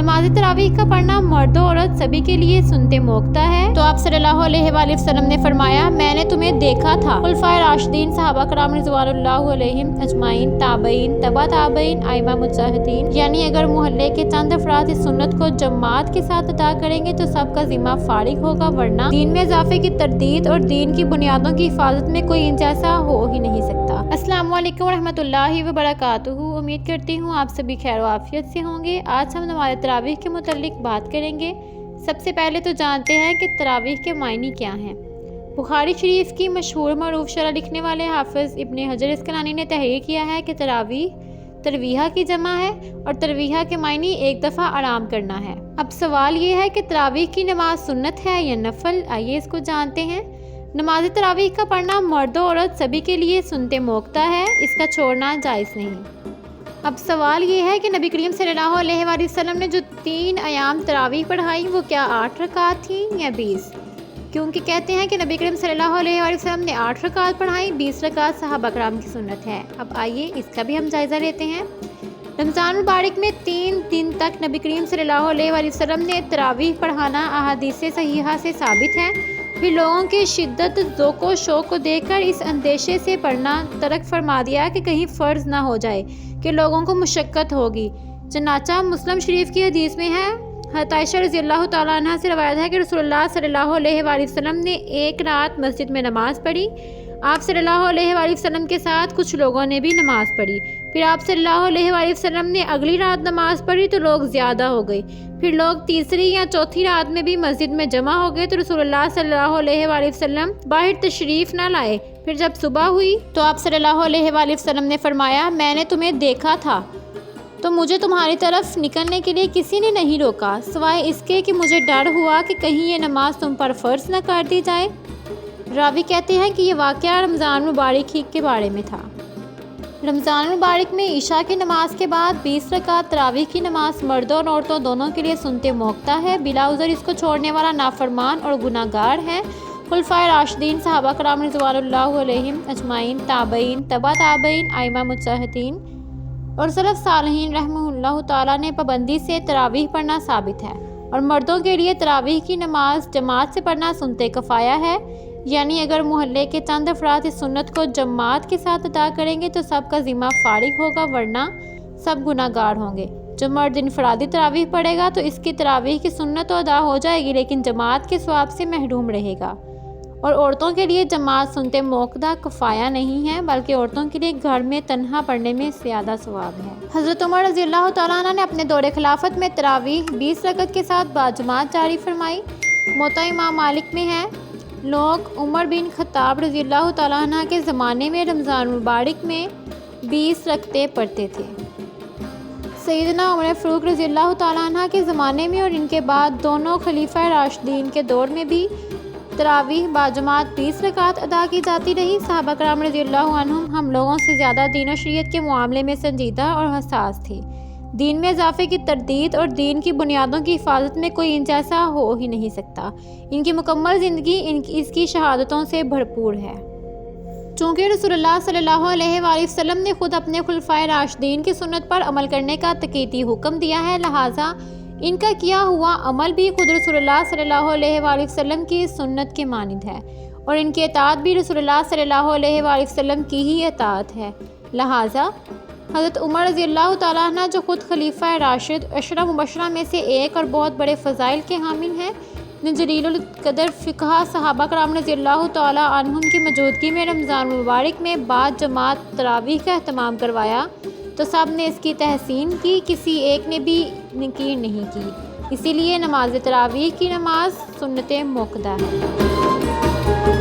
नमाज तरावीह का पढ़ना मर्द और औरत सभी के लिए सुनते मोक्ता है। तो आप सल्लल्लाहु अलैहि वसल्लम ने फरमाया, मैंने तुम्हें देखा था। खुलफाए राशिदीन, सहाबा कराम रिज़वानुल्लाह अलैहिम अजमाइन, ताबईन, तबा ताबईन, आइमा मुज्तहिदीन, यानी अगर मोहल्ले के चंद अफराद इस सुन्नत को जमात के साथ अदा करेंगे तो सबका जिम्मा फारिग होगा, वरना दीन में इजाफे की तरदीद और दीन की बुनियादों की हिफाजत में कोई इंच ऐसा हो ही नहीं सकता। अस्सलामु अलैकुम रहमतुल्लाहि व बरकातुहू। उम्मीद करती हूँ आप सभी खैर आफियत से होंगे। आज हम नमाज तरावीह के मुतल्लिक बात करेंगे। सबसे पहले तो जानते हैं कि तरावीह के मायने क्या हैं। बुखारी शरीफ की मशहूर मरूफ शरह लिखने वाले हाफिज़ इब्ने हजर अस्कलानी ने तहरीर किया है कि तरावीह तरवीहा की जमा है और तरवीहा के मायने एक दफ़ा आराम करना है। अब सवाल ये है कि तरावीह की नमाज सुन्नत है या नफल। आइए इसको जानते हैं। नमाज तरावीह का पढ़ना मर्द और औरत सभी के लिए सुनते मोक्ता है, इसका छोड़ना जायज़ नहीं। अब सवाल ये है कि नबी करीम सल्लल्लाहु अलैहि वसल्लम ने जो 3 अयाम तरावीह पढ़ाई वो क्या 8 रकात थी या 20? क्योंकि कहते हैं कि नबी करीम सल्लल्लाहु अलैहि वसल्लम ने 8 रकात पढ़ाई, 20 रकात सहाबा कराम की सुन्नत है। अब आइए इसका भी हम जायज़ा लेते हैं। रमज़ान मुबारक में 3 दिन तक नबी करीम सल्लल्लाहु अलैहि वसल्लम ने तरावीह पढ़ाना अहादीस सहीहा से साबित है। फिर लोगों की शिद्दत ज़ौक़ शौक़ को देखकर इस अंदेशे से पढ़ना तर्क फरमा दिया कि कहीं फ़र्ज़ ना हो जाए कि लोगों को मुशक्क़त होगी। चनाचा मुस्लिम शरीफ की हदीस में है, हज़रत आयशा रज़ियल्लाहु तआला अन्हा से रवायत है कि रसूलुल्लाह सल्लल्लाहु अलैहि वसल्लम ने एक रात मस्जिद में नमाज़ पढ़ी। आप सल्लल्लाहु अलैहि वसल्लम के साथ कुछ लोगों ने भी नमाज़ पढ़ी। फिर आप सल्लल्लाहु अलैहि वसल्लम ने अगली रात नमाज़ पढ़ी तो लोग ज़्यादा हो गए। फिर लोग तीसरी या चौथी रात में भी मस्जिद में जमा हो गए तो रसूलुल्लाह सल्लल्लाहु अलैहि वसल्लम बाहर तशरीफ़ न लाए। फिर जब सुबह हुई तो आप सल्लल्लाहु अलैहि वसल्लम ने फरमाया, मैंने तुम्हें देखा था तो मुझे तुम्हारी तरफ निकलने के लिए किसी ने नहीं रोका, सिवाय इसके कि मुझे डर हुआ कि कहीं ये नमाज तुम पर फ़र्ज़ न कर दी जाए। रावी कहते हैं कि ये वाक़या रमज़ान मुबारक ही के बारे में था। रमज़ान मुबारक में ईशा की नमाज के बाद 20 रकात तरावीह की नमाज मर्दों और औरतों दोनों के लिए सुनते मोक्ता है। बिला उज़र इसको छोड़ने वाला नाफरमान और गुनाहगार है। खुलफाए राशिदीन, सहाबा कराम रिज़वानुल्लाह अलैहिम अजमाइन, ताबईन, तबा ताबईन, आइमा मुज्तहिदीन और सलफ़ सालिहीन रहमहुल्लाह ताला ने पाबंदी से तरावीह पढ़ना साबित है। और मर्दों के लिए तरावीह की नमाज जमात से पढ़ना सुनते कफ़ाया है, यानी अगर मोहल्ले के चंद अफराद इस सुन्नत को जमात के साथ अदा करेंगे तो सबका ज़िम्मा फारिग होगा, वरना सब गुनाहगार होंगे। जो मर्द इनफरादी तरावीह पढ़ेगा तो इसकी तरावीह की सुन्नत तो अदा हो जाएगी लेकिन जमात के सवाब से महरूम रहेगा। और औरतों के लिए जमात सुनते मोक्ता कफ़ाया नहीं है, बल्कि औरतों के लिए घर में तन्हा पढ़ने में ज़्यादा सवाब है। हज़रत उमर रज़ियल्लाहु तआला अन्हु ने अपने दौरे खिलाफत में तरावीह 20 रकअत के साथ बाजमात जारी फरमाई। मोता इमाम मालिक में है, लोग उमर बिन खत्ताब रज़ियल्लाहु तआला अन्हु के ज़माने में रमज़ान मुबारक में 20 रकअतें पढ़ते थे। सैयदना उमर फ़ारूक रज़ियल्लाहु तआला अन्हु के ज़माने में और इनके बाद दोनों खलीफा राशिदीन के दौर में भी तरावीह बाजमात 20 रकात अदा की जाती रही। सहाबा कराम रज़ियल्लाहु अन्हुम हम लोगों से ज़्यादा दीन और शरीयत के मामले में संजीदा और हसास थे। दीन में इजाफे की तरदीद और दीन की बुनियादों की हिफाजत में कोई इंच ऐसा हो ही नहीं सकता। इनकी मुकम्मल ज़िंदगी इसकी शहादतों से भरपूर है। चूँकि रसूलुल्लाह सल्लल्लाहु अलैहि वसल्लम ने खुद अपने खुलफाए राशिदीन की सुन्नत पर अमल करने का तकीदी हुक्म दिया है, लिहाजा इनका किया हुआ अमल भी खुद रसूलुल्लाह सल्लल्लाहु अलैहि वसल्लम की सुन्नत के मानिंद है और इनकी इताअत भी रसूलुल्लाह सल्लल्लाहु अलैहि वसल्लम की ही इताअत है। लिहाजा हज़रत उमर रज़ियल्लाहु तआला अन्हु जो खुद खलीफा राशिद अशरा मुबशरा में से एक और बहुत बड़े फ़ज़ाइल के हामिल हैं, ने जलीलुल क़दर फ़िक़हा सहाबा कराम रज़ियल्लाहु तआला अन्हुम की मौजूदगी में रमज़ान मुबारक में बाद जमात तरावीह का एहतमाम करवाया तो सब ने इसकी तहसीन की, किसी एक ने भी नकीर नहीं की। इसीलिए नमाज तरावीह की नमाज सुन्नत मोक्ता है।